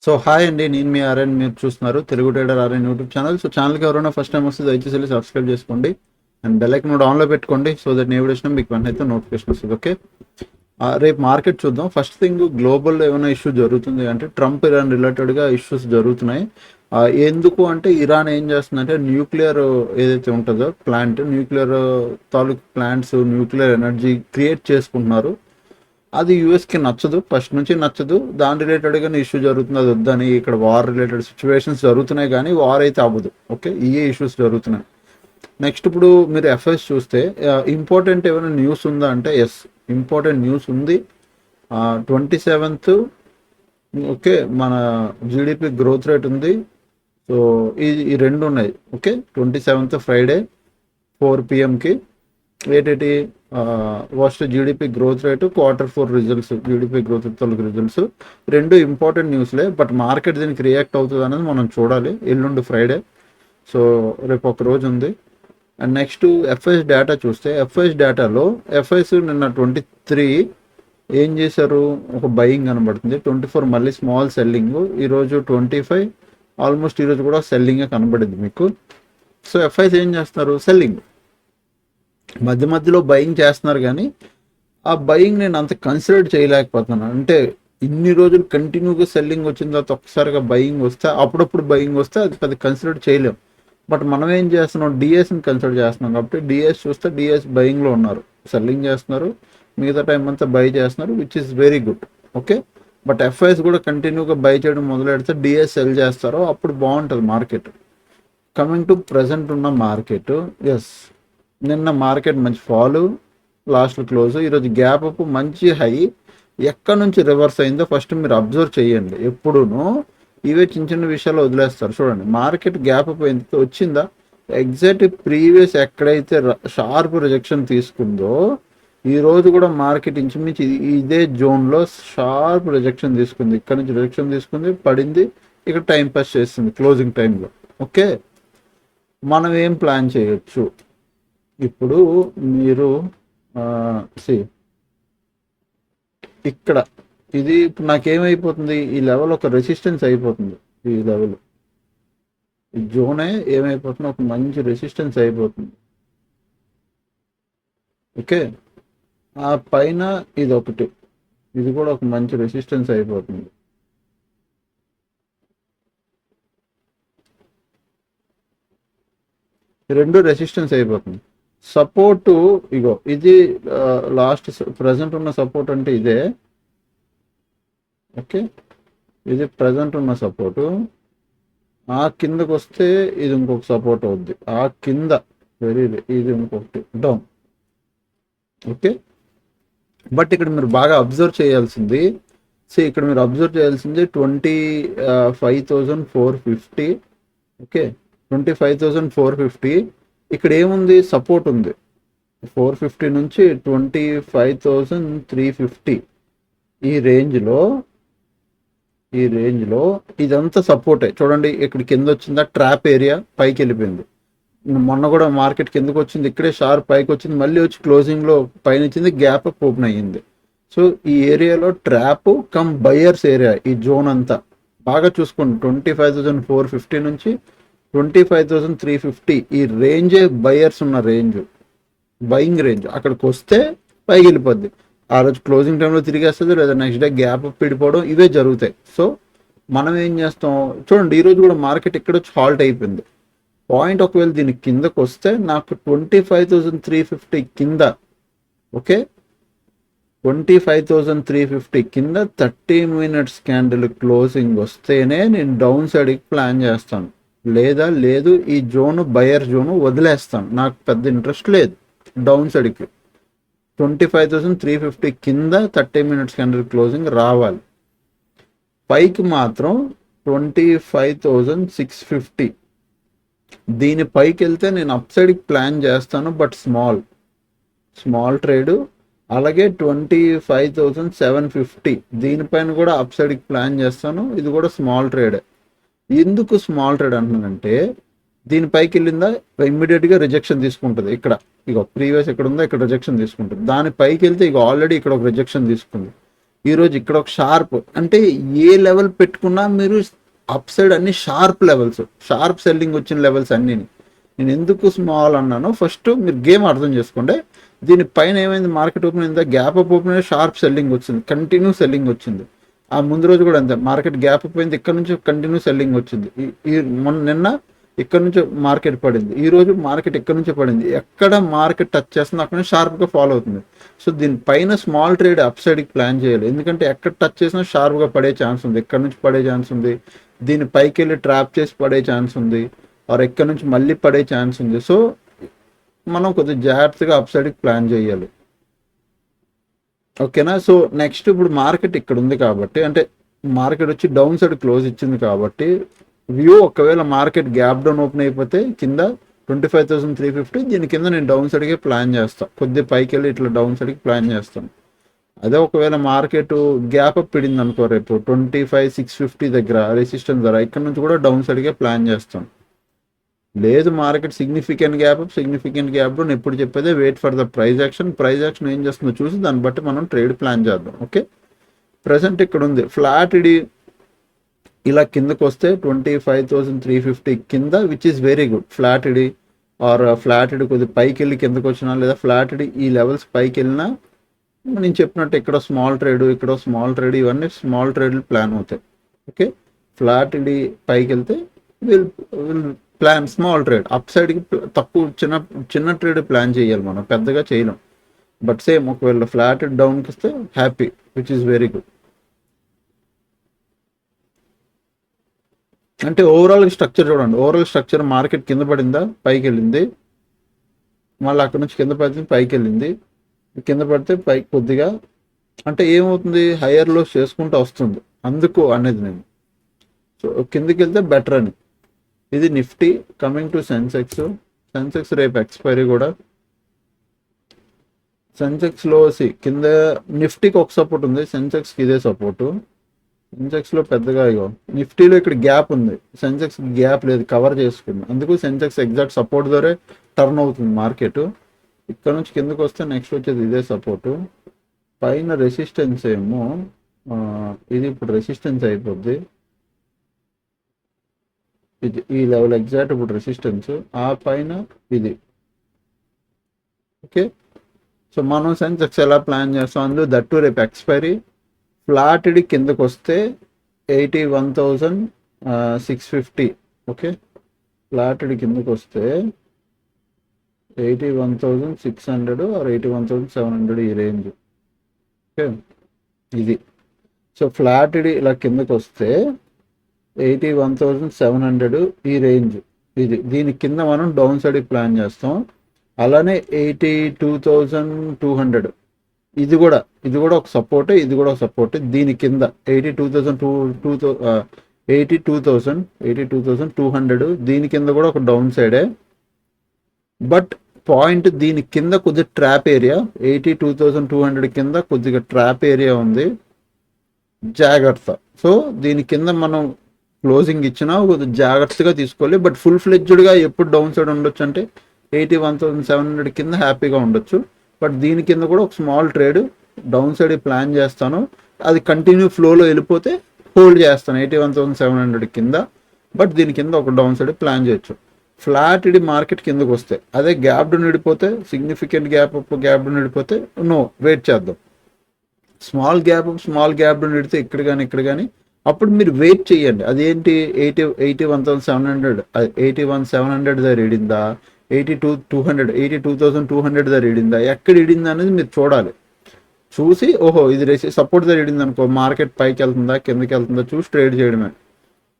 So hi అండి, నేను మీ RN. మీరు చూస్తున్నారు Telugu trader RN YouTube channel. So ఛానల్కి ఎవరైనా ఫస్ట్ టైం వస్తే దయచేసి వెళ్ళి సబ్స్క్రైబ్ చేసుకోండి అండ్ బెల్ ఐకాన్ కూడా ఆన్లో పెట్టుకోండి. సో దట్ నేను వీడియో మీకు వెంటనే అయితే నోటిఫికేషన్ వస్తుంది. ఓకే, రేపు మార్కెట్ చూద్దాం. ఫస్ట్ థింగ్, గ్లోబల్ ఏమైనా ఇష్యూ జరుగుతుంది అంటే ట్రంప్ ఇరాన్ రిలేటెడ్గా ఇష్యూస్ జరుగుతున్నాయి. ఎందుకు అంటే ఇరాన్ ఏం చేస్తుందంటే న్యూక్లియర్ ఏదైతే ఉంటుందో న్యూక్లియర్ తాలూకు ప్లాంట్స్, న్యూక్లియర్ ఎనర్జీ క్రియేట్ చేసుకుంటున్నారు. అది యూఎస్కి నచ్చదు, ఫస్ట్ నుంచి నచ్చదు. దాని రిలేటెడ్గానే ఇష్యూ జరుగుతుంది, అది వద్దని. ఇక్కడ వార్ రిలేటెడ్ సిచ్యువేషన్స్ జరుగుతున్నాయి కానీ వార్ అయితే అవ్వదు. ఓకే, ఈ ఇష్యూస్ జరుగుతున్నాయి. నెక్స్ట్, ఇప్పుడు మీరు ఎఫ్ఎస్ చూస్తే ఇంపార్టెంట్ ఏమైనా న్యూస్ ఉందా అంటే ఎస్, ఇంపార్టెంట్ న్యూస్ ఉంది. 27th ఓకే, మన జీడిపి గ్రోత్ రేట్ ఉంది. సో ఈ రెండు ఉన్నాయి. ఓకే, 27th ఫ్రైడే 4 PM ఏంటి first GDP growth rate, Q4 results, GDP growth తాలూకు రిజల్ట్స్ రెండు ఇంపార్టెంట్ న్యూస్లే. బట్ మార్కెట్ దీనికి రియాక్ట్ అవుతుంది అనేది మనం చూడాలి. ఎల్లుండి ఫ్రైడే, సో రేపు ఒక రోజు ఉంది. అండ్ నెక్స్ట్ ఎఫ్ఐఎస్ డేటా చూస్తే, ఎఫ్ఐఎస్ డేటాలో ఎఫ్ఐఎస్ నిన్న 23 ఏం చేశారు, ఒక బయింగ్ కనబడుతుంది. 24 మళ్ళీ స్మాల్ సెల్లింగ్. ఈరోజు 25 ఆల్మోస్ట్ ఈరోజు కూడా సెల్లింగే కనబడింది మీకు. సో ఎఫ్ఐఎస్ ఏం చేస్తున్నారు, సెల్లింగ్. మధ్య మధ్యలో బయింగ్ చేస్తున్నారు కానీ ఆ బయింగ్ నేను అంత కన్సిడర్ చేయలేకపోతున్నాను. అంటే ఇన్ని రోజులు కంటిన్యూగా సెల్లింగ్ వచ్చిన తర్వాత ఒక్కసారిగా బయింగ్ వస్తే, అప్పుడప్పుడు బయింగ్ వస్తే అది పెద్ద కన్సిడర్ చేయలేం. బట్ మనం ఏం చేస్తున్నాం, డిఎస్ని కన్సిడర్ చేస్తున్నాం. కాబట్టి డిఎస్ చూస్తే డిఎస్ బయింగ్లో ఉన్నారు, సెల్లింగ్ చేస్తున్నారు. మిగతా టైం అంతా బై చేస్తున్నారు, which is very good. Okay, but FIIs కూడా కంటిన్యూగా బై చేయడం మొదలెడితే డిఎస్ సెల్ చేస్తారో అప్పుడు బాగుంటుంది మార్కెట్. కమింగ్ టు ప్రజెంట్ ఉన్న మార్కెట్, ఎస్, నిన్న మార్కెట్ మంచి ఫాలు, లాస్ట్ క్లోజ్. ఈరోజు గ్యాప్ అప్, మంచి హై. ఎక్కడి నుంచి రివర్స్ అయిందో ఫస్ట్ మీరు అబ్జర్వ్ చేయండి. ఎప్పుడూను ఇవే చిన్న చిన్న విషయాలు వదిలేస్తారు. చూడండి, మార్కెట్ గ్యాప్ అప్ ఎంత వచ్చిందా, ఎగ్జాక్ట్ ప్రీవియస్ ఎక్కడైతే షార్ప్ రిజెక్షన్ తీసుకుందో ఈ రోజు కూడా మార్కెట్ ఇంచుమించి ఇదే జోన్లో షార్ప్ రిజెక్షన్ తీసుకుంది. ఇక్కడ నుంచి రిజెక్షన్ తీసుకుంది, పడింది, ఇక్కడ టైం పాస్ చేస్తుంది క్లోజింగ్ టైంలో. ఓకే, మనం ఏం ప్లాన్ చేయొచ్చు ఇప్పుడు, మీరు ఇక్కడ ఇది ఇప్పుడు నాకేమైపోతుంది, ఈ లెవెల్ ఒక రెసిస్టెన్స్ అయిపోతుంది. ఈ లెవెల్, ఈ జోనే ఏమైపోతుంది, ఒక మంచి రెసిస్టెన్స్ అయిపోతుంది. ఓకే, ఆ పైన ఇది ఒకటి, ఇది కూడా ఒక మంచి రెసిస్టెన్స్ అయిపోతుంది. రెండు రెసిస్టెన్స్ అయిపోతుంది. సపోర్టు ఇగో ఇది లాస్ట్ ప్రజెంట్ ఉన్న సపోర్ట్ అంటే ఇదే. ఓకే, ఇది ప్రజెంట్ ఉన్న సపోర్టు. ఆ కిందకు వస్తే ఇది ఇంకొక సపోర్ట్ అవుద్ది. ఆ కింద ఇది ఇంకొకటి డౌన్. ఓకే, బట్ ఇక్కడ మీరు బాగా అబ్జర్వ్ చేయాల్సింది, ఇక్కడ మీరు అబ్జర్వ్ చేయాల్సింది 25,450. ఓకే, 25,450. ఇక్కడ ఏముంది, సపోర్ట్ ఉంది 450 నుంచి 25,350. ఈ రేంజ్లో ఇదంతా సపోర్టే. చూడండి, ఇక్కడ కింద వచ్చిందా ట్రాప్ ఏరియా, పైకి వెళ్ళిపోయింది. మొన్న కూడా మార్కెట్ కిందకు వచ్చింది, ఇక్కడే షార్ప్ పైకి వచ్చింది, మళ్ళీ వచ్చి క్లోజింగ్లో పైన ఇచ్చింది, గ్యాప్ అప్ ఓపెన్ అయ్యింది. సో ఈ ఏరియాలో ట్రాప్ కమ్ బయర్స్ ఏరియా, ఈ జోన్ అంతా బాగా చూసుకోండి. 25,450 నుంచి 25,350 ఈ రేంజే బయర్స్ ఉన్న రేంజ్, బయింగ్ రేంజ్. అక్కడికి వస్తే పైకి వెళ్ళిపోద్ది, ఆ రోజు క్లోజింగ్ టైంలో తిరిగేస్తుంది, లేదా నెక్స్ట్ డే గ్యాప్ పిడిపోవడం, ఇవే జరుగుతాయి. సో మనం ఏం చేస్తాం చూడండి, ఈరోజు కూడా మార్కెట్ ఇక్కడ వచ్చి హాల్ట్ అయిపోయింది. పాయింట్ ఒకవేళ దీని కిందకు వస్తే నాకు 25,350 కింద, ఓకే, 25,350 కింద 30 minutes క్యాండిల్ క్లోజింగ్ వస్తేనే నేను డౌన్ సైడ్కి ప్లాన్ చేస్తాను. లేదు ఈ జోను బయర్ జోను వదిలేస్తాను, నాకు పెద్ద ఇంట్రెస్ట్ లేదు డౌన్ సైడ్కి. 25,350 కింద 30 minutes క్యాండిల్ క్లోజింగ్ రావాలి. పైకి మాత్రం 25,650 దీని పైకి వెళ్తే నేను అప్ సైడ్కి ప్లాన్ చేస్తాను, బట్ స్మాల్ ట్రేడు. అలాగే 25,750 దీనిపైన కూడా అప్ సైడ్కి ప్లాన్ చేస్తాను, ఇది కూడా స్మాల్ ట్రేడే. ఎందుకు స్మాల్ ట్రేడ్ అంటున్నానంటే, దీనిపైకి వెళ్ళిందా ఇమ్మీడియట్గా రిజెక్షన్ తీసుకుంటుంది. ఇక్కడ ఇక ప్రీవియస్ ఎక్కడ ఉందో ఇక్కడ రిజెక్షన్ తీసుకుంటుంది. దాని పైకి వెళ్తే ఇక ఆల్రెడీ ఇక్కడ ఒక రిజెక్షన్ తీసుకుంది. ఈరోజు ఇక్కడ ఒక షార్ప్, అంటే ఏ లెవెల్ పెట్టుకున్నా మీరు అప్ సైడ్ అన్ని షార్ప్ లెవెల్స్, షార్ప్ సెల్లింగ్ వచ్చిన లెవెల్స్ అన్నీ. నేను ఎందుకు స్మాల్ అన్నానో ఫస్ట్ మీరు గేమ్ అర్థం చేసుకోండి. దీని పైన ఏమైంది, మార్కెట్ ఓపెన్ అయిందా, గ్యాప్ అప్ ఓపెన్ అయ్యి షార్ప్ సెల్లింగ్ వచ్చింది, కంటిన్యూ సెల్లింగ్ వచ్చింది. ఆ ముందు రోజు కూడా అంతే, మార్కెట్ గ్యాప్ అప్ అయింది, ఇక్కడ నుంచి కంటిన్యూ సెల్లింగ్ వచ్చింది. నిన్న ఇక్కడ నుంచి మార్కెట్ పడింది, ఈ రోజు మార్కెట్ ఇక్కడ నుంచి పడింది. ఎక్కడ మార్కెట్ టచ్ చేస్తుందో అక్కడ నుంచి షార్ప్గా ఫాలో అవుతుంది. సో దీనిపైన స్మాల్ ట్రేడ్ అప్ సైడ్కి ప్లాన్ చేయాలి, ఎందుకంటే ఎక్కడ టచ్ చేసినా షార్ప్గా పడే ఛాన్స్ ఉంది, ఎక్కడ నుంచి పడే ఛాన్స్ ఉంది, దీని పైకి వెళ్ళి ట్రాప్ చేసి పడే ఛాన్స్ ఉంది, ఆర్ ఎక్కడ నుంచి మళ్ళీ పడే ఛాన్స్ ఉంది. సో మనం కొద్దిగా జాగ్రత్తగా అప్ సైడ్కి ప్లాన్ చేయాలి, ఓకేనా. సో నెక్స్ట్ ఇప్పుడు మార్కెట్ ఇక్కడ ఉంది కాబట్టి, అంటే మార్కెట్ వచ్చి డౌన్ సైడ్ క్లోజ్ ఇచ్చింది కాబట్టి వ్యూ, ఒకవేళ మార్కెట్ గ్యాప్ డౌన్ ఓపెన్ అయిపోతే కింద 25,350, దీని కింద నేను డౌన్ సైడ్కి ప్లాన్ చేస్తాను, కొద్దిగా పైకి వెళ్ళి ఇట్లా డౌన్ సైడ్కి ప్లాన్ చేస్తాను. అదే ఒకవేళ మార్కెట్ గ్యాప్ అప్ పడింది అనుకో, రేపు 25,650 దగ్గర రెసిస్టెన్స్ ధర, ఇక్కడ నుంచి కూడా డౌన్ సైడ్కే ప్లాన్ చేస్తాను. లేదు మార్కెట్ సిగ్నిఫికెంట్ గ్యాప్ డౌన్, ఎప్పుడు చెప్పేదే wait for the price action. Price action ఏం చేస్తుందో చూసి దాన్ని బట్టి మనం ట్రేడ్ ప్లాన్ చేద్దాం, ఓకే. ప్రజెంట్ ఇక్కడ ఉంది ఫ్లాట్, ఇది ఇలా కిందకు వస్తే 25,350 కింద, which is very good. Flat ఇది ఆర్ ఫ్లాట్ ఇది కొద్దిగా పైకి వెళ్ళి కిందకు వచ్చినా, లేదా ఫ్లాట్ ఇది ఈ లెవెల్స్ పైకి వెళ్ళినా, నేను చెప్పినట్టు ఇక్కడ స్మాల్ ట్రేడ్, ఇక్కడ స్మాల్ ట్రేడ్, ఇవన్నీ స్మాల్ ట్రేడ్లు ప్లాన్ అవుతాయి, ఓకే. ఫ్లాట్ ఇది పైకి వెళ్తే will plan small trade, up సైడ్కి తక్కువ చిన్న ట్రేడ్ ప్లాన్ చేయాలి, మనం పెద్దగా చేయలేం. బట్ సేమ్ ఒకవేళ ఫ్లాట్ డౌన్కి వస్తే happy, which is very good. అంటే ఓవరాల్ స్ట్రక్చర్ చూడండి, ఓవరాల్ స్ట్రక్చర్ మార్కెట్ కింద పడిందా, పైకి వెళ్ళింది, మళ్ళీ అక్కడ నుంచి కింద పడింది, పైకి వెళ్ళింది, కింద పడితే పైకి కొద్దిగా, అంటే ఏమవుతుంది, హయ్యర్ లోస్ చేసుకుంటూ వస్తుంది, అందుకు అనేది నేను. సో కిందకి వెళ్తే బెటర్ అని. ఇది నిఫ్టీ. కమింగ్ టు సెన్సెక్స్ రేపు ఎక్స్పైరీ కూడా. సెన్సెక్స్లో కింద నిఫ్టీకి ఒక సపోర్ట్ ఉంది, సెన్సెక్స్కి ఇదే సపోర్టు. సెన్సెక్స్లో పెద్దగా ఇగో, నిఫ్టీలో ఇక్కడ గ్యాప్ ఉంది, సెన్సెక్స్ గ్యాప్ లేదు, కవర్ చేసుకుంది, అందుకు సెన్సెక్స్ ఎగ్జాక్ట్ సపోర్ట్ ద్వారా టర్న్ అవుతుంది మార్కెట్. ఇక్కడ నుంచి కిందకు వస్తే నెక్స్ట్ వచ్చేది ఇదే సపోర్టు. పైన రెసిస్టెన్స్ ఏమో ఇది ఇప్పుడు రెసిస్టెన్స్ అయిపోద్ది, ఇది ఈ లెవెల్ ఎగ్జాక్ట్ ఇప్పుడు రెసిస్టెన్స్, ఆ పైన ఇది, ఓకే. సో మనం సెన్సెక్స్ ఎలా ప్లాన్ చేస్తాం, అందులో దట్టు రేపు ఎక్స్పైరీ. ఫ్లాట్ ఇది కిందకు వస్తే 81,650, ఓకే. ఫ్లాట్ ఇది కిందకు వస్తే 81,600 ఆర్ 81,700 ఈ రేంజ్, ఓకే. ఇది సో ఫ్లాట్ ఇది ఇలా కిందకు వస్తే 81,700 ఈ రేంజ్, ఇది దీని కింద మనం డౌన్ సైడ్ ప్లాన్ చేస్తాం. అలానే 82,200, ఇది కూడా ఒక సపోర్ట్, ఇది కూడా ఒక సపోర్ట్. దీని కింద 82,200, దీని కింద కూడా ఒక డౌన్ సైడే. బట్ పాయింట్ దీని కింద కొద్దిగా ట్రాప్ ఏరియా, 82,200 కింద కొద్దిగా ట్రాప్ ఏరియా ఉంది, జాగ్రత్త. సో దీని కింద మనం క్లోజింగ్ ఇచ్చినా కొద్దిగా జాగ్రత్తగా తీసుకోవాలి. బట్ ఫుల్ ఫ్లెడ్జ్డ్గా ఎప్పుడు డౌన్ సైడ్ ఉండొచ్చు అంటే 81,700 కింద హ్యాపీగా ఉండొచ్చు. బట్ దీని కింద కూడా ఒక small trade down side plan చేస్తాను, అది కంటిన్యూ ఫ్లోలో వెళ్ళిపోతే హోల్డ్ చేస్తాను 81,700 కింద. బట్ దీని కింద ఒక డౌన్ సైడ్ ప్లాన్ చేయొచ్చు. ఫ్లాట్ ఇది మార్కెట్ కిందకు వస్తే, అదే గ్యాప్ డౌన్ విడిపోతే, సిగ్నిఫికెంట్ గ్యాప్ డౌన్ విడిపోతే నో వెయిట్ చేద్దాం. స్మాల్ గ్యాప్ డౌన్ విడితే ఇక్కడ కానీ అప్పుడు మీరు వెయిట్ చేయండి. అదేంటి 81,700 దగ్గర ఇడిందా, 82,200 దగ్గర ఇడిందా, ఎక్కడ ఇడిందా అనేది మీరు చూడాలి. చూసి ఓహో ఇది సపోర్ట్ దగ్గర ఇడింది అనుకో, మార్కెట్ పైకి వెళ్తుందా కిందకి వెళ్తుందా చూసి ట్రేడ్ చేయడమే.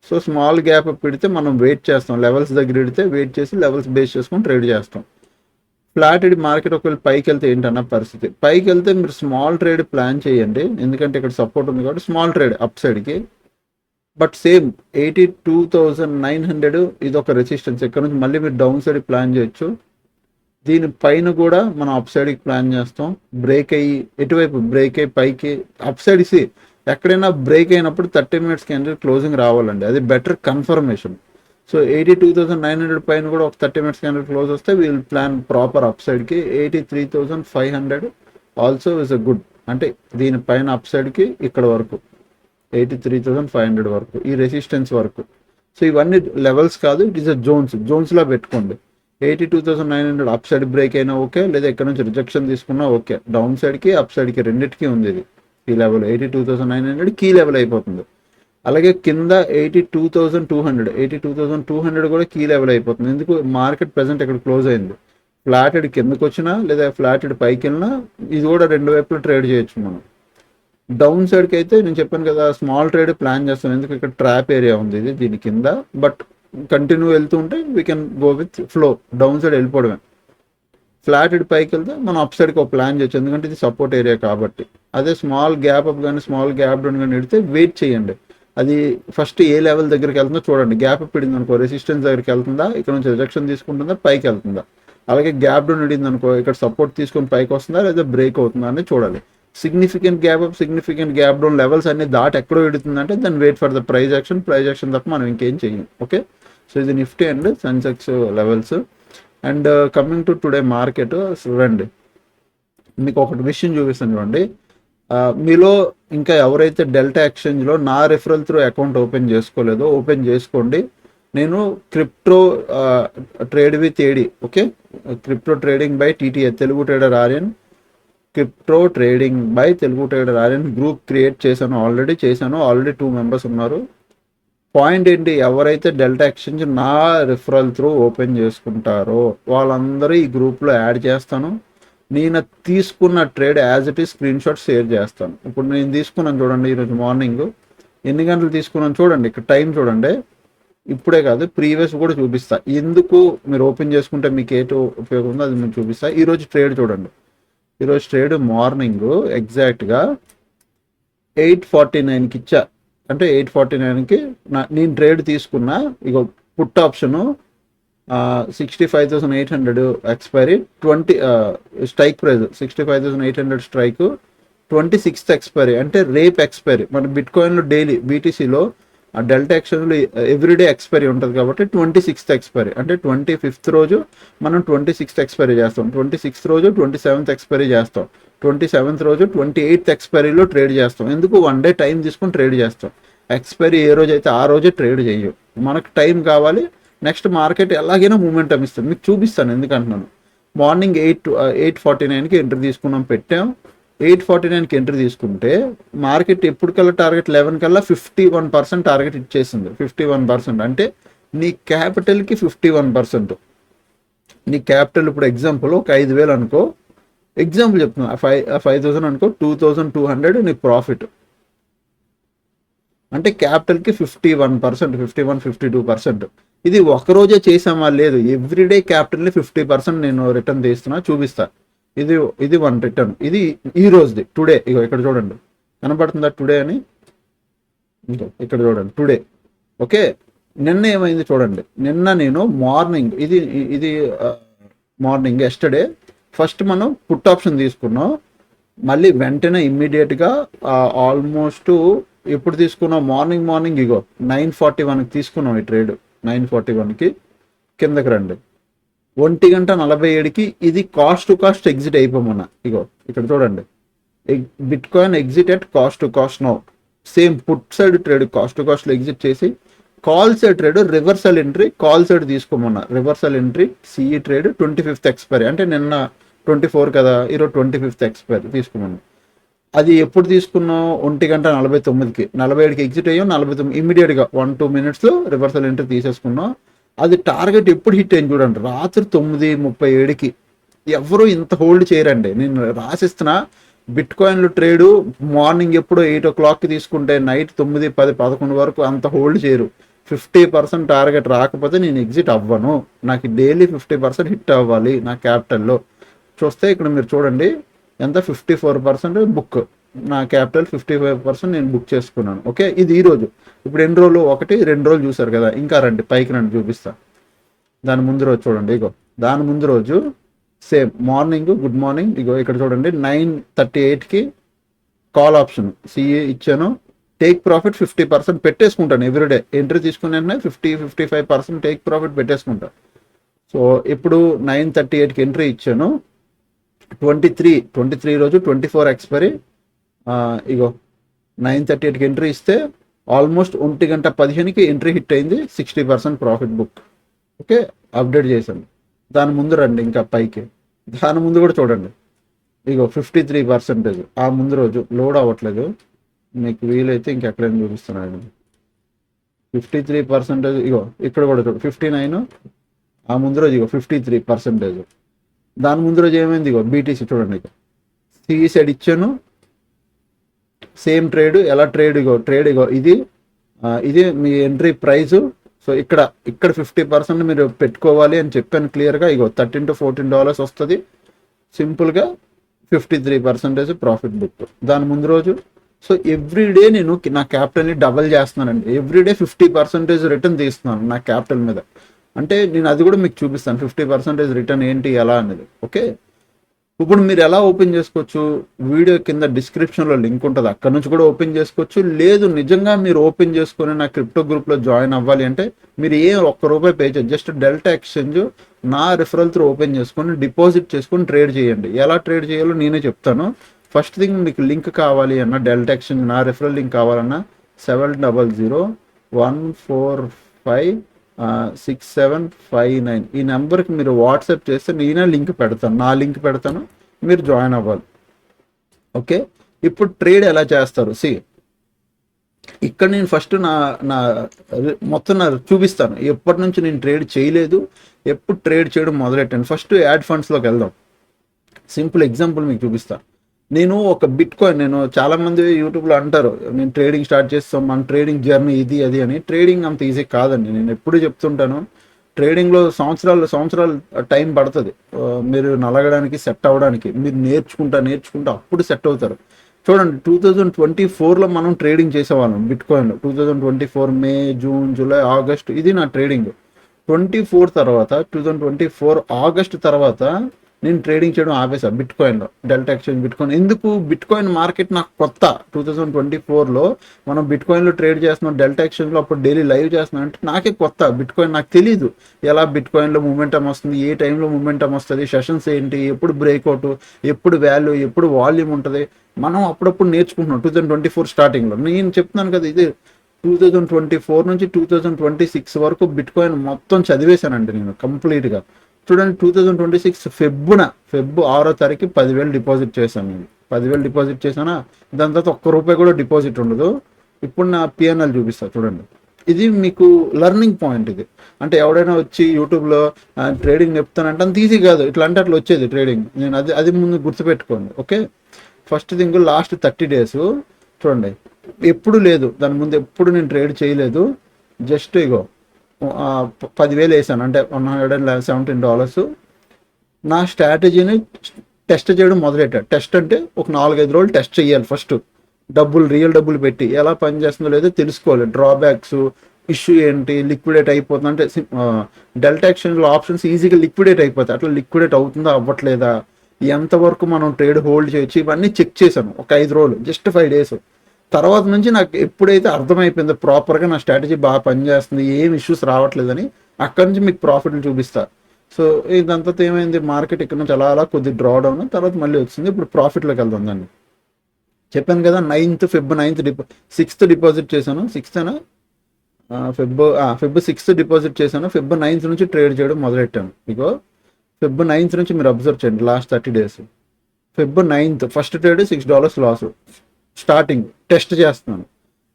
సో స్మాల్ గ్యాప్ పెడితే మనం వెయిట్ చేస్తాం, లెవెల్స్ దగ్గర పెడితే వెయిట్ చేసి లెవెల్స్ బేస్ చేసుకొని ట్రేడ్ చేస్తాం. ఫ్లాట్ ఇది మార్కెట్ ఒకవేళ పైకి వెళ్తే ఏంటన్న పరిస్థితి, పైకి వెళ్తే మీరు స్మాల్ ట్రేడ్ ప్లాన్ చేయండి, ఎందుకంటే ఇక్కడ సపోర్ట్ ఉంది కాబట్టి స్మాల్ ట్రేడ్ అప్ సైడ్కి. బట్ సేమ్ 82,900 ఇది ఒక రెసిస్టెన్స్, ఇక్కడ నుంచి మళ్ళీ మీరు డౌన్ సైడ్ ప్లాన్ చేయొచ్చు. దీనిపైన కూడా మనం అప్ సైడ్కి ప్లాన్ చేస్తాం. బ్రేక్ అయ్యి ఎటువైపు బ్రేక్ అయ్యి పైకి అప్ సైడ్ ఎక్కడైనా బ్రేక్ అయినప్పుడు 30 minutes క్యాండిల్ క్లోజింగ్ రావాలండి, అది బెటర్ కన్ఫర్మేషన్. సో 82,900 పైన కూడా ఒక 30 minutes క్యాండిల్ క్లోజ్ వస్తే వీల్ ప్లాన్ ప్రాపర్ అప్ సైడ్కి. 83,500 ఆల్సో ఇస్ అ గుడ్ అంటే దీనిపైన అప్ సైడ్కి ఇక్కడ వరకు 83,500 వరకు, ఈ రెసిస్టెన్స్ వరకు. సో ఇవన్నీ లెవెల్స్ కాదు, ఇట్ ఈస్ అ జోన్స్లో పెట్టుకోండి. 82,900 అప్ సైడ్ బ్రేక్ అయినా ఓకే, లేదా ఎక్కడ నుంచి రిజెక్షన్ తీసుకున్నా ఓకే. డౌన్ సైడ్కి అప్ సైడ్కి రెండింటికి ఉంది ఇది. ఈ లెవెల్ 82,900 కీ లెవెల్ అయిపోతుంది. అలాగే కింద 82,200 కూడా కీ లెవెల్ అయిపోతుంది. ఎందుకు? మార్కెట్ ప్రెసెంట్ ఇక్కడ క్లోజ్ అయింది. ఫ్లాటెడ్ కిందకు వచ్చినా లేదా ఫ్లాటెడ్ పైకి వెళ్ళినా ఇది కూడా రెండు వైపులు ట్రేడ్ చేయొచ్చు మనం. డౌన్ సైడ్కి అయితే నేను చెప్పాను కదా, స్మాల్ ట్రేడ్ ప్లాన్ చేస్తాను. ఎందుకు? ఇక్కడ ట్రాప్ ఏరియా ఉంది ఇది దీని కింద. బట్ కంటిన్యూ వెళ్తూ ఉంటే we can go with flow. Down side వెళ్ళిపోవడమే. ఫ్లాటెడ్ పైకి వెళ్తే మనం అప్ సైడ్కి ఒక ప్లాన్ చేయొచ్చు, ఎందుకంటే ఇది సపోర్ట్ ఏరియా కాబట్టి. అదే స్మాల్ గ్యాప్ అప్ కానీ స్మాల్ గ్యాప్ డౌన్ కానీ పెడితే వెయిట్ చేయండి. అది ఫస్ట్ ఏ లెవెల్ దగ్గరికి వెళ్తుందో చూడండి. గ్యాప్ అప్ పడింది అనుకో, రెసిస్టెన్స్ దగ్గరికి వెళ్తుందా, ఇక్కడ నుంచి రిజెక్షన్ తీసుకుంటుందా, పైకి వెళ్తుందా. అలాగే గ్యాప్ డౌన్ పడింది అనుకో, ఇక్కడ సపోర్ట్ తీసుకొని పైకి వస్తుందా లేదా బ్రేక్ అవుతుందా అని చూడాలి. Significant gap up, significant gap down levels అన్ని దాటి ఎక్కడో పెడుతుందంటే దాన్ని wait for the price action తప్ప మనం ఇంకేం చెయ్యం. ఓకే, సో ఇది Nifty and Sensex levels. And coming to today market, చూడండి మీకు ఒకటి విషయం చూపిస్తాను చూడండి. మీలో ఇంకా ఎవరైతే డెల్టా ఎక్స్చేంజ్లో నా రెఫరల్ త్రూ అకౌంట్ ఓపెన్ చేసుకోలేదో ఓపెన్ చేసుకోండి. నేను క్రిప్టో ట్రేడ్ విత్ ఏడి, okay, crypto trading by TTA Telugu trader Aryan, crypto trading by Telugu trader Aryan group create చేశాను. ఆల్రెడీ 2 మెంబర్స్ ఉన్నారు. పాయింట్ ఏంటి? ఎవరైతే డెల్టా ఎక్స్చేంజ్ నా రిఫరల్ త్రూ ఓపెన్ చేసుకుంటారో వాళ్ళందరూ ఈ గ్రూప్లో యాడ్ చేస్తాను. నేను తీసుకున్న trade as it is screenshot share చేస్తాను. ఇప్పుడు నేను తీసుకున్నాను చూడండి, ఈరోజు మార్నింగ్ ఎన్ని గంటలు తీసుకున్నాను చూడండి, ఇక్కడ టైం చూడండి. ఇప్పుడే కాదు, ప్రీవియస్ కూడా చూపిస్తా. ఎందుకు మీరు ఓపెన్ చేసుకుంటే మీకు ఏటో ఉపయోగం ఉందో అది మీకు చూపిస్తా. ఈరోజు ట్రేడ్ చూడండి. ఈరోజు ట్రేడ్ మార్నింగ్ ఎగ్జాక్ట్గా 8:49కి ఇచ్చా. అంటే 8:49కి నేను ట్రేడ్ తీసుకున్నా. ఇక put option 65,800 expiry, 20 strike price 65,800 strike, 26th expiry అంటే రేపు ఎక్స్పైరీ. మన బిట్ కాయిన్లో డైలీ బీటీసీలో ఆ డెల్టా ఎక్స్చేంజ్లో ఎవ్రీడే ఎక్స్పైరీ ఉంటుంది కాబట్టి 26th ఎక్స్పైరీ అంటే 25th రోజు మనం 26th ఎక్స్పైరీ చేస్తాం. 26th రోజు 27th ఎక్స్పైరీ చేస్తాం. 27th రోజు 28th ఎక్స్పైరీలో ట్రేడ్ చేస్తాం. ఎందుకు? 1 డే టైం తీసుకొని ట్రేడ్ చేస్తాం. ఎక్స్పైరీ ఏ రోజు అయితే ఆ రోజే ట్రేడ్ చేయవు. మనకు టైం కావాలి. నెక్స్ట్ మార్కెట్ ఎలాగైనా మూమెంటం ఇస్తుంది. మీకు చూపిస్తాను ఎందుకంటున్నాను. మార్నింగ్ 8:49కి ఎంట్రీ తీసుకున్నాం, పెట్టాం. 8:49కి ఎంట్రీ తీసుకుంటే మార్కెట్ ఎప్పటికల్లా టార్గెట్ 11 కల్లా 51% టార్గెట్ ఇచ్చేసింది. 51% అంటే నీ క్యాపిటల్కి 51%. నీ క్యాపిటల్ ఇప్పుడు ఎగ్జాంపుల్ ఒక 5,000 అనుకో, ఎగ్జాంపుల్ చెప్తున్నా, 5,000 అనుకో, 2,200 నీ ప్రాఫిట్. అంటే క్యాపిటల్కి 51%, 52%. ఇది ఒకరోజే చేసామా? లేదు, ఎవ్రీడే క్యాపిటల్ని 50% నేను రిటర్న్ తీస్తున్నా, చూపిస్తా. ఇది 1 రిటర్న్. ఇది ఈ రోజుది, టుడే. ఇగో ఇక్కడ చూడండి, కనపడుతుందా టుడే అని? ఇంకో ఇక్కడ చూడండి టుడే. ఓకే, నిన్న ఏమైంది చూడండి. నిన్న నేను మార్నింగ్ ఇది మార్నింగ్ ఎస్టర్డే ఫస్ట్ మనం పుట్ ఆప్షన్ తీసుకున్నాం. మళ్ళీ వెంటనే ఇమ్మీడియట్గా ఆల్మోస్ట్ ఎప్పుడు తీసుకున్నాం? మార్నింగ్ ఇగో 9:41కి తీసుకున్నాం ఈ ట్రేడ్. 9:41కి కిందకి రండి. 1:47కి ఇది కాస్ట్ టు కాస్ట్ ఎగ్జిట్ అయిపోమన్నా. ఇగో ఇక్కడ చూడండి, bitcoin exit at cost to cost now. Same put side trade cost to కాస్ట్లో ఎగ్జిట్ చేసి call side trade reversal entry call side తీసుకోమన్నా. Reversal entry CE trade 25th expiry అంటే నిన్న 24 కదా, ఈరోజు 25th ఎక్స్పైరీ తీసుకోమన్నా. అది ఎప్పుడు తీసుకున్నాం? 1:49కి 47కి ఎగ్జిట్ అయ్యాం. 49 ఇమీడియట్గా 1-2 మినిట్స్లో రివర్సల్ ఎంట్రీ తీసేసుకున్నాం. అది టార్గెట్ ఎప్పుడు హిట్ అయింది చూడండి, రాత్రి 9:37కి. ఎవరు ఇంత హోల్డ్ చేయరండి. నేను రాసిస్తున్నా, బిట్ కాయిన్లు ట్రేడు మార్నింగ్ ఎప్పుడో 8 o'clockకి తీసుకుంటే నైట్ 9, 10, 11 వరకు అంత హోల్డ్ చేయరు. 50% టార్గెట్ రాకపోతే నేను ఎగ్జిట్ అవ్వను. నాకు డైలీ 50% హిట్ అవ్వాలి నా క్యాపిటల్లో. చూస్తే ఇక్కడ మీరు చూడండి ఎంత, 54% బుక్. నా క్యాపిటల్ 55% నేను బుక్ చేసుకున్నాను. ఓకే, ఇది ఈరోజు. ఇప్పుడు ఎన్ని రోజులు? 1-2 రోజులు చూసారు కదా. ఇంకా రండి పైకి రండి, చూపిస్తా. దాని ముందు రోజు చూడండి, ఇగో దాని ముందు రోజు సేమ్ మార్నింగ్, గుడ్ మార్నింగ్. ఇగో ఇక్కడ చూడండి 9:38కి కాల్ ఆప్షన్ సిఏ ఇచ్చాను. టేక్ ప్రాఫిట్ 50% పెట్టేసుకుంటాను ఎవ్రీడే. ఎంట్రీ తీసుకునే 55% టేక్ ప్రాఫిట్ పెట్టేసుకుంటాను. సో ఇప్పుడు 9:38కి ఎంట్రీ ఇచ్చాను. 23 రోజు 24 ఎక్స్పైరీ. ఇగో 9:38కి ఎంట్రీ ఇస్తే ఆల్మోస్ట్ 1:15కి ఎంట్రీ హిట్ అయింది, 60% ప్రాఫిట్ బుక్. ఓకే, అప్డేట్ చేశాను. దాని ముందు రండి ఇంకా పైకి, దాని ముందు కూడా చూడండి. ఇగో 53%. ఆ ముందు రోజు లోడ్ అవ్వట్లేదు, మీకు వీలైతే ఇంకెక్కడైనా చూపిస్తున్నాను. 53%. ఇగో ఇక్కడ కూడా చూడు 59. ఆ ముందు రోజు ఇగో 53%. దాని ముందు రోజు ఏమైంది, ఇగో బీటీసీ చూడండి, ఇక సిఈ సైడ్ ఇచ్చాను, సేమ్ ట్రేడ్. ఎలా ట్రేడ్, ఇగో ఇది మీ ఎంట్రీ ప్రైజు. సో ఇక్కడ 50% మీరు పెట్టుకోవాలి అని చెప్పాను క్లియర్గా. ఇగో $13 to $14 వస్తుంది సింపుల్గా. 53% ప్రాఫిట్ బుక్ దాని ముందు రోజు. సో ఎవ్రీడే నేను నా క్యాపిటల్ని డబల్ చేస్తున్నానండి. ఎవ్రీడే 50% రిటర్న్ తీస్తున్నాను నా క్యాపిటల్ మీద. అంటే నేను అది కూడా మీకు చూపిస్తాను 50% రిటర్న్ ఏంటి ఎలా అనేది. ఓకే, ఇప్పుడు మీరు ఎలా ఓపెన్ చేసుకోవచ్చు, వీడియో కింద డిస్క్రిప్షన్లో లింక్ ఉంటుంది, అక్కడ నుంచి కూడా ఓపెన్ చేసుకోవచ్చు. లేదు నిజంగా మీరు ఓపెన్ చేసుకొని నా క్రిప్టో గ్రూప్లో జాయిన్ అవ్వాలి అంటే మీరు ₹1 పే చేయండి. జస్ట్ డెల్టా ఎక్స్చేంజ్ నా రిఫరల్ త్రూ ఓపెన్ చేసుకొని డిపాజిట్ చేసుకొని ట్రేడ్ చేయండి. ఎలా ట్రేడ్ చేయాలో నేనే చెప్తాను. ఫస్ట్ థింగ్ మీకు లింక్ కావాలి అన్న, డెల్టా ఎక్స్చేంజ్ నా రిఫరల్ లింక్ కావాలన్నా 7001456759 ఈ నెంబర్కి మీరు వాట్సాప్ చేస్తే నేనే లింక్ పెడతాను, నా లింక్ పెడతాను, మీరు జాయిన్ అవ్వాలి. ఓకే, ఇప్పుడు ట్రేడ్ ఎలా చేస్తారు ఇక్కడ నేను ఫస్ట్ నా మొత్తం చూపిస్తాను. ఎప్పటి నుంచి నేను ట్రేడ్ చేయలేదు, ఎప్పుడు ట్రేడ్ చేయడం మొదలెట్టాను. ఫస్ట్ యాడ్ ఫండ్స్లోకి వెళ్దాం. సింపుల్ ఎగ్జాంపుల్ మీకు చూపిస్తాను. నేను ఒక బిట్ కాయిన్, నేను చాలామంది యూట్యూబ్లో అంటారు నేను ట్రేడింగ్ స్టార్ట్ చేస్తాం, మన ట్రేడింగ్ జర్నీ ఇది అది అని. ట్రేడింగ్ అంత ఈజీ కాదండి. నేను ఎప్పుడు చెప్తుంటాను, ట్రేడింగ్లో సంవత్సరాలు టైం పడుతుంది మీరు నలగడానికి, సెట్ అవ్వడానికి. మీరు నేర్చుకుంటా అప్పుడు సెట్ అవుతారు. చూడండి 2024లో మనం ట్రేడింగ్ చేసేవాళ్ళం బిట్ కాయిన్లో. 2024 మే, జూన్, జూలై, ఆగస్ట్ ఇది నా ట్రేడింగ్. 2024 ఆగస్ట్ తర్వాత నేను ట్రేడింగ్ చేయడం ఆపేసా బిట్ కాయిన్లో, డెల్టా ఎక్స్చేంజ్ బిట్ కాయిన్. ఎందుకు, బిట్ కాయిన్ మార్కెట్ నాకు కొత్త. 2024లో మనం బిట్ కాయిన్లో ట్రేడ్ చేస్తున్నాం, డెల్టా ఎక్స్చేంజ్లో అప్పుడు డైలీ లైవ్ చేస్తున్నాం అంటే నాకే కొత్త. బిట్ కాయిన్ నాకు తెలీదు ఎలా బిట్ కాయిన్లో మూమెంటం వస్తుంది, ఏ టైంలో మూమెంటం వస్తుంది, సెషన్స్ ఏంటి, ఎప్పుడు బ్రేక్అవుట్, ఎప్పుడు వాల్యూ, ఎప్పుడు వాల్యూమ్ ఉంటుంది, మనం అప్పుడప్పుడు నేర్చుకుంటున్నాం. 2024 స్టార్టింగ్లో నేను చెప్తున్నాను కదా, ఇది 2024 నుంచి 2026 వరకు బిట్ కాయిన్ మొత్తం చదివేశానండి నేను కంప్లీట్గా. చూడండి 2026 ఫెబ్ 6వ తారీఖు 10,000 డిపాజిట్ చేశాను నేను. 10,000 డిపాజిట్ చేశానా, దాని తర్వాత ₹1 కూడా డిపాజిట్ ఉండదు. ఇప్పుడు నా పిఎన్ఎల్ చూపిస్తాను చూడండి. ఇది మీకు లెర్నింగ్ పాయింట్. ఇది అంటే ఎవడైనా వచ్చి యూట్యూబ్లో ట్రేడింగ్ చెప్తానంటే అంత ఈజీ కాదు, ఇట్లా అంటే అట్లా వచ్చేది ట్రేడింగ్. నేను అది ముందు గుర్తుపెట్టుకోండి. Okay, first thing last 30 days చూడండి, ఎప్పుడు లేదు దాని ముందు ఎప్పుడు నేను ట్రేడ్ చేయలేదు. జస్ట్ ఇగో 10,000 వేసాను అంటే $117. నా స్ట్రాటజీని టెస్ట్ చేయడం మొదలెట్టాను. టెస్ట్ అంటే ఒక 4-5 రోజులు టెస్ట్ చేయాలి ఫస్ట్. రియల్ డబ్బులు పెట్టి ఎలా పనిచేస్తుందో లేదో తెలుసుకోవాలి. డ్రాబ్యాక్స్, ఇష్యూ ఏంటి, లిక్విడేట్ అయిపోతుంది అంటే డెల్టా ఎక్స్చేంజ్లో ఆప్షన్స్ ఈజీగా లిక్విడేట్ అయిపోతాయి. అట్లా లిక్విడేట్ అవుతుందా అవ్వట్లేదా, ఎంతవరకు మనం ట్రేడ్ హోల్డ్ చేయొచ్చు, ఇవన్నీ చెక్ చేశాను ఒక 5 రోజులు, జస్ట్ 5 days. తర్వాత నుంచి నాకు ఎప్పుడైతే అర్థమైపోయిందో ప్రాపర్గా నా స్ట్రాటజీ బాగా పనిచేస్తుంది, ఏం ఇష్యూస్ రావట్లేదని, అక్కడి నుంచి మీకు ప్రాఫిట్లు చూపిస్తా. సో ఇదంతా ఏమైంది, మార్కెట్ ఇక్కడ నుంచి అలా కొద్ది డ్రా డౌన్, తర్వాత మళ్ళీ వచ్చింది. ఇప్పుడు ప్రాఫిట్లోకి వెళ్దాం. దాన్ని చెప్పాను కదా, ఫెబ్ 6th డిపాజిట్ చేశాను. 6th ఫెబ్ 6th డిపాజిట్ చేశాను. ఫెబ్ 9th నుంచి ట్రేడ్ చేయడం మొదలెట్టాను. ఇగో ఫెబ్ 9th నుంచి మీరు అబ్జర్వ్ చేయండి last 30 days. Feb 9th first trade $6 loss, starting test చేస్తున్నాను.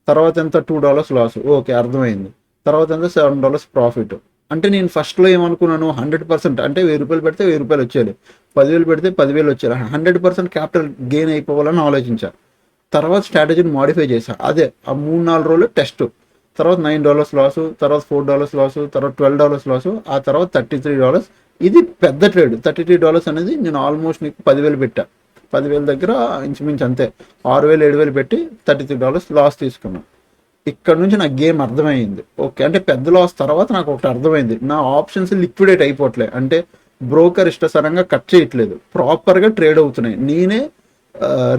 తర్వాత ఎంత, $2 లాస్. ఓకే, అర్థమైంది. తర్వాత ఎంత, $7 ప్రాఫిట్. అంటే నేను ఫస్ట్లో ఏమనుకున్నాను, 100% అంటే ₹1,000 పెడితే ₹1,000 వచ్చేది, 10,000 పెడితే 10,000 వచ్చేది, 100% క్యాపిటల్ గెయిన్ అయిపోవాలని ఆలోచించా. తర్వాత స్ట్రాటజీని మాడిఫై చేశా. అదే ఆ 3-4 రోజులు టెస్ట్. తర్వాత $9 లాసు, తర్వాత $4 లాసు, తర్వాత $12 లాసు, ఆ తర్వాత $33. ఇది పెద్ద ట్రేడ్. $33 అనేది నేను ఆల్మోస్ట్ నీకు 10,000 పెట్టా. 10,000 దగ్గర ఇంచుమించు అంతే, 6,000-7,000 పెట్టి $33 లాస్ తీసుకున్నాను. ఇక్కడ నుంచి నాకు గేమ్ అర్థమైంది. ఓకే, అంటే పెద్ద లాస్ తర్వాత నాకు ఒకటి అర్థమైంది, నా ఆప్షన్స్ లిక్విడేట్ అయిపోవట్లేదు. అంటే బ్రోకర్ ఇష్టసరంగా కట్ చేయట్లేదు, ప్రాపర్గా ట్రేడ్ అవుతున్నాయి. నేనే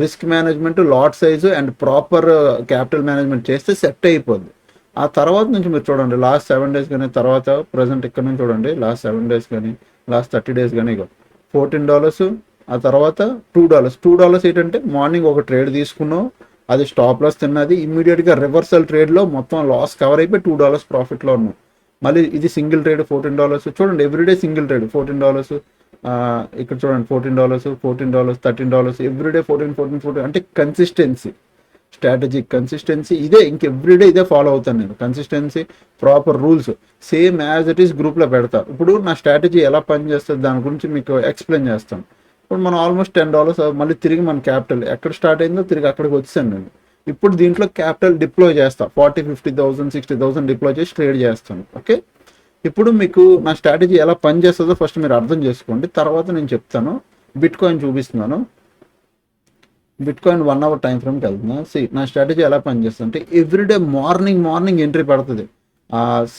risk management, lot size and proper capital management చేస్తే సెట్ అయిపోద్ది. ఆ తర్వాత నుంచి మీరు చూడండి లాస్ట్ 7 days కానీ, తర్వాత ప్రజెంట్ ఇక్కడ నుంచి చూడండి లాస్ట్ 7 days కానీ, లాస్ట్ 30 days కానీ, ఇగో $14, ఆ తర్వాత $2 ఏంటంటే మార్నింగ్ ఒక ట్రేడ్ తీసుకున్నావు, అది స్టాప్ లాస్ తిన్నది, ఇమ్మీడియట్గా రివర్సల్ ట్రేడ్లో మొత్తం లాస్ కవర్ అయిపోయి $2 ప్రాఫిట్లో ఉన్నాం. మళ్ళీ ఇది సింగిల్ ట్రేడ్ $14 చూడండి, ఎవ్రీడే సింగిల్ ట్రేడ్ $14. ఇక్కడ చూడండి $14, $13, ఎవ్రీడే 14 అంటే కన్సిస్టెన్సీ, స్ట్రాటజిక్ కన్సిస్టెన్సీ ఇదే. ఇంక ఎవ్రీడే ఇదే ఫాలో అవుతాను నేను, consistency, proper rules same as it is గ్రూప్లో పెడతా. ఇప్పుడు నా స్ట్రాటజీ ఎలా పనిచేస్తుంది దాని గురించి మీకు ఎక్స్ప్లెయిన్ చేస్తాను. ఇప్పుడు మనం ఆల్మోస్ట్ $10 మళ్ళీ తిరిగి మన క్యాపిటల్ ఎక్కడ స్టార్ట్ అయిందో తిరిగి అక్కడికి వచ్చాను నేను. ఇప్పుడు దీంట్లో క్యాపిటల్ డిప్లాయ్ చేస్తా, 40,000, 50,000, 60,000 డిప్లాయ్ చేసి ట్రేడ్ చేస్తాను. ఓకే, ఇప్పుడు మీకు నా స్ట్రాటజీ ఎలా పనిచేస్తుందో ఫస్ట్ మీరు అర్థం చేసుకోండి, తర్వాత నేను చెప్తాను. బిట్ కాయిన్ చూపిస్తున్నాను. బిట్ కాయిన్ 1 hour టైం ఫ్రేమ్కి వెళ్తున్నా. నా స్ట్రాటజీ ఎలా పనిచేస్తుంది అంటే ఎవ్రీడే మార్నింగ్ ఎంట్రీ పడుతుంది.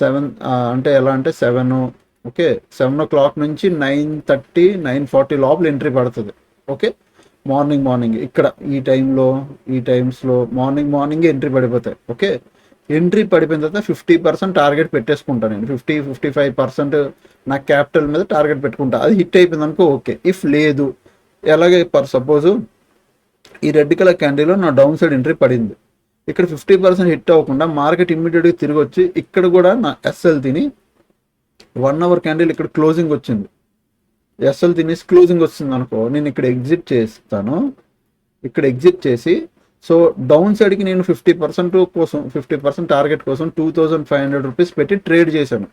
7 అంటే ఎలా అంటే 7, ఓకే, 7 o'clock నుంచి 9:30, 9:40 లోపల ఎంట్రీ పడుతుంది. ఓకే, మార్నింగ్ ఇక్కడ ఈ టైమ్స్లో మార్నింగ్ ఎంట్రీ పడిపోతాయి. ఓకే, ఎంట్రీ పడిపోయిన తర్వాత 50% టార్గెట్ పెట్టేసుకుంటాను నేను. 55% నా క్యాపిటల్ మీద టార్గెట్ పెట్టుకుంటా. అది హిట్ అయిపోయింది అనుకో ఓకే. ఇఫ్ లేదు, ఎలాగే సపోజ్ ఈ రెడ్ కలర్ క్యాండిల్లో నా డౌన్ సైడ్ ఎంట్రీ పడింది, ఇక్కడ 50% హిట్ అవ్వకుండా మార్కెట్ ఇమ్మీడియట్గా తిరిగి వచ్చి ఇక్కడ కూడా నా ఎస్ఎల్ తిని 1 hour క్యాండిల్ ఇక్కడ క్లోజింగ్ వచ్చింది, ఎస్ఎల్ తినేసి క్లోజింగ్ వస్తుంది అనుకో, నేను ఇక్కడ ఎగ్జిట్ చేస్తాను. ఇక్కడ ఎగ్జిట్ చేసి సో డౌన్ సైడ్కి నేను 50% టార్గెట్ కోసం 2,500 రూపీస్ పెట్టి ట్రేడ్ చేశాను.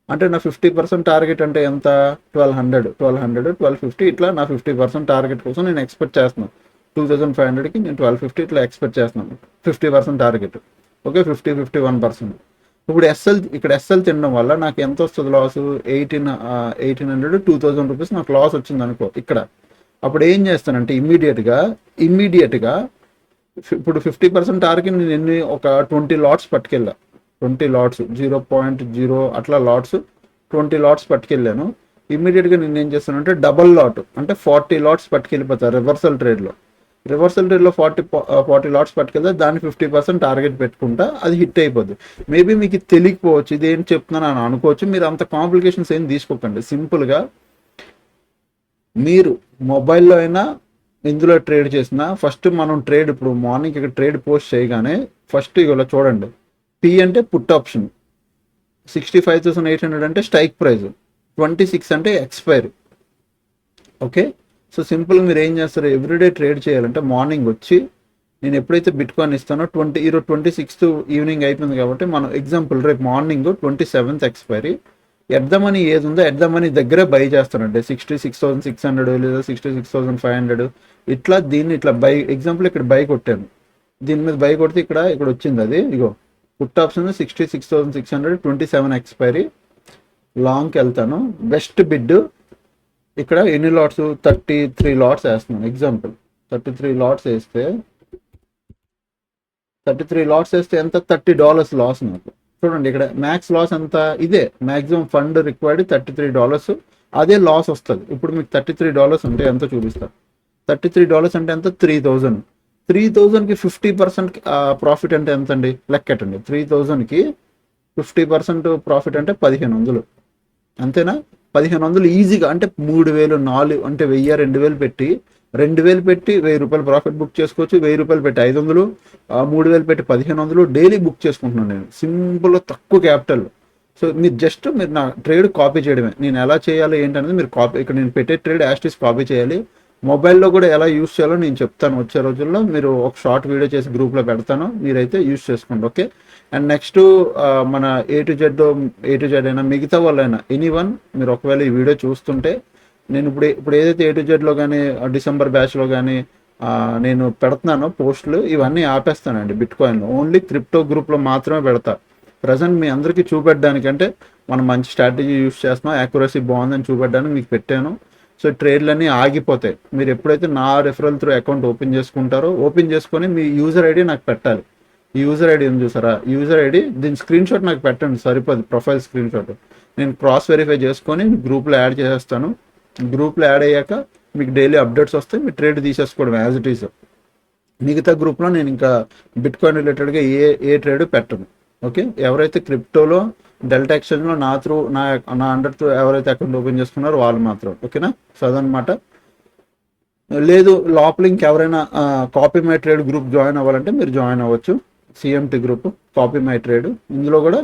అంటే నా 50% టార్గెట్ అంటే ఎంత, 1,200, 1,250 ఇట్లా నా 50% టార్గెట్ కోసం నేను ఎక్స్పెక్ట్ చేస్తున్నాను. 2,500కి నేను 1,250 ఇట్లా ఎక్స్పెక్ట్ చేస్తున్నాను 50% టార్గెట్. ఓకే, 51%. ఇప్పుడు ఇక్కడ ఎస్ఎల్ తినడం వల్ల నాకు ఎంత వస్తుంది లాస్, 1,800, 2,000 రూపీస్ నాకు లాస్ వచ్చింది అనుకో ఇక్కడ. అప్పుడు ఏం చేస్తానంటే ఇమ్మీడియట్గా ఇప్పుడు 50% టార్గెట్ నేను ఒక 20 లాట్స్ పట్టుకెళ్ళా, 20 లాట్స్ 0.0 అట్లా లాట్స్ 20 లాట్స్ పట్టుకెళ్ళాను. ఇమ్మీడియట్గా నేను ఏం చేస్తానంటే డబల్ లాట్ అంటే 40 లాట్స్ పట్టుకెళ్ళిపోతాను. రివర్సల్ ట్రేడ్లో 40 లాట్స్ పట్టుకెళ్తే దాన్ని 50% టార్గెట్ పెట్టుకుంటా, అది హిట్ అయిపోద్ది. మేబీ మీకు తెలియకపోవచ్చు ఇదేం చెప్తున్నాను అని అనుకోవచ్చు. మీరు అంత కాంప్లికేషన్స్ ఏం తీసుకోకండి. సింపుల్గా మీరు మొబైల్లో అయినా ఇందులో ట్రేడ్ చేసిన ఫస్ట్ మనం ట్రేడ్ ఇప్పుడు మార్నింగ్ ఇక్కడ ట్రేడ్ పోస్ట్ చేయగానే ఫస్ట్ ఇలా చూడండి, పి అంటే పుట్ ఆప్షన్, 65,800 అంటే స్ట్రైక్ ప్రైస్, 26 అంటే ఎక్స్పైరీ. ఓకే, సో సింపుల్గా మీరు ఏం చేస్తారు, ఎవ్రీడే ట్రేడ్ చేయాలంటే మార్నింగ్ వచ్చి నేను ఎప్పుడైతే బిట్ కాయిన్ ఇస్తానో ఈరోజు 26th ఈవినింగ్ అయిపోయింది కాబట్టి మనం ఎగ్జాంపుల్ రేపు morning 27th expiry, at the money ఏది ఉందో ఎట్ ద మనీ దగ్గరే బై చేస్తానంటే 66,600 లేదా 66,500 ఇట్లా దీన్ని ఇట్లా బై, ఎగ్జాంపుల్ ఇక్కడ బై కొట్టాను, దీని మీద బై కొడితే ఇక్కడ వచ్చింది అది, ఇగో పుట్ ఆప్షన్ 66,600, 27 ఎక్స్పైరీ, లాంగ్కి వెళ్తాను. బెస్ట్ బిడ్ ఇక్కడ ఎన్ని లాట్స్, 33 లాట్స్ వేస్తున్నాను. ఎగ్జాంపుల్ 33 లాట్స్ వేస్తే ఎంత, $30 లాస్ నాకు. చూడండి ఇక్కడ మ్యాక్స్ లాస్ ఎంత, ఇదే మ్యాక్సిమం ఫండ్ రిక్వైర్డ్ $33, అదే లాస్ వస్తుంది. ఇప్పుడు మీకు $33 అంటే ఎంత చూపిస్తారు, $33 అంటే ఎంత, 3,000. 3,000కి 50% ప్రాఫిట్ అంటే ఎంత అండి, లెక్కెట్టండి. 3,000కి 50% ప్రాఫిట్ అంటే 1,500, అంతేనా? 1,500 ఈజీగా, అంటే 3,000, 4 అంటే 1,000, 2,000 పెట్టి 2,000 పెట్టి ₹1,000 ప్రాఫిట్ బుక్ చేసుకోవచ్చు. ₹1,000 పెట్టి 500, 3,000 పెట్టి 1,500 డైలీ బుక్ చేసుకుంటున్నాను నేను. సింపుల్గా తక్కువ క్యాపిటల్. సో మీరు నా ట్రేడ్ కాపీ చేయడమే. నేను ఎలా చేయాలో ఏంటనేది మీరు కాపీ, ఇక్కడ నేను పెట్టే ట్రేడ్ యాస్టీస్ కాపీ చేయాలి. మొబైల్లో కూడా ఎలా యూస్ చేయాలో నేను చెప్తాను వచ్చే రోజుల్లో. మీరు ఒక షార్ట్ వీడియో చేసి గ్రూప్లో పెడతాను, మీరైతే యూస్ చేసుకోండి. ఓకే, అండ్ నెక్స్ట్ మన ఏ టు జెడ్ అయినా మిగతా వాళ్ళైనా ఎనీవన్ మీరు ఒకవేళ ఈ వీడియో చూస్తుంటే, నేను ఇప్పుడు ఏదైతే ఏ టు జెడ్లో కానీ డిసెంబర్ బ్యాచ్లో కానీ నేను పెడుతున్నానో పోస్టులు, ఇవన్నీ ఆపేస్తానండి. బిట్ కాయిన్లో ఓన్లీ క్రిప్టో గ్రూప్లో మాత్రమే పెడతా. ప్రజెంట్ మీ అందరికీ చూపెట్టడానికంటే మనం మంచి స్ట్రాటజీ యూస్ చేస్తున్నాం, యాక్యురసీ బాగుందని చూపెట్టడానికి మీకు పెట్టాను. సో ట్రేడ్లన్నీ ఆగిపోతాయి. మీరు ఎప్పుడైతే నా రెఫరల్ త్రూ అకౌంట్ ఓపెన్ చేసుకొని మీ యూజర్ ఐడి నాకు పెట్టాలి. ఈ యూజర్ ఐడి ఏం చూసారా, యూజర్ ఐడి దీని స్క్రీన్ షాట్ నాకు పెట్టండి, సరిపోదు. ప్రొఫైల్ స్క్రీన్ షాట్ నేను క్రాస్ వెరిఫై చేసుకొని గ్రూప్లో యాడ్ చేసేస్తాను. గ్రూప్లో యాడ్ అయ్యాక మీకు డైలీ అప్డేట్స్ వస్తాయి, మీ ట్రేడ్ తీసేసుకోవడం యాజ్ ఇట్ ఈస్. మిగతా గ్రూప్లో నేను ఇంకా బిట్ కాయిన్ రిలేటెడ్గా ఏ ట్రేడ్ పెట్టను. ఓకే, ఎవరైతే క్రిప్టోలో డెల్టా ఎక్స్చేంజ్లో నా అండర్ త్రూ ఎవరైతే అకౌంట్ ఓపెన్ చేసుకున్నారో వాళ్ళు మాత్రం. ఓకేనా, సో అదనమాట. లేదు లోపల ఇంకెవరైనా copy my trade group join అవ్వాలంటే మీరు జాయిన్ అవ్వచ్చు. CMT group copy my trade, ఇందులో కూడా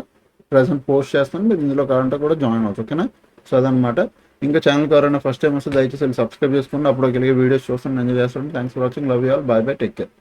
ప్రజెంట్ పోస్ట్ చేస్తాను, మీరు ఇందులో కావాలంటే కూడా జాయిన్ అవ్వచ్చు. ఓకేనా? సో అదనమాట. ఇంకా ఛానల్కి ఎవరైనా ఫస్ట్ టైం వస్తే దయచేసి సబ్స్క్రైబ్ చేసుకోండి, అప్పుడు కలిగే వీడియోస్ చూస్తాను, ఎంజాయ్ చేస్తాను. Thanks for watching, love you all, by by, take care.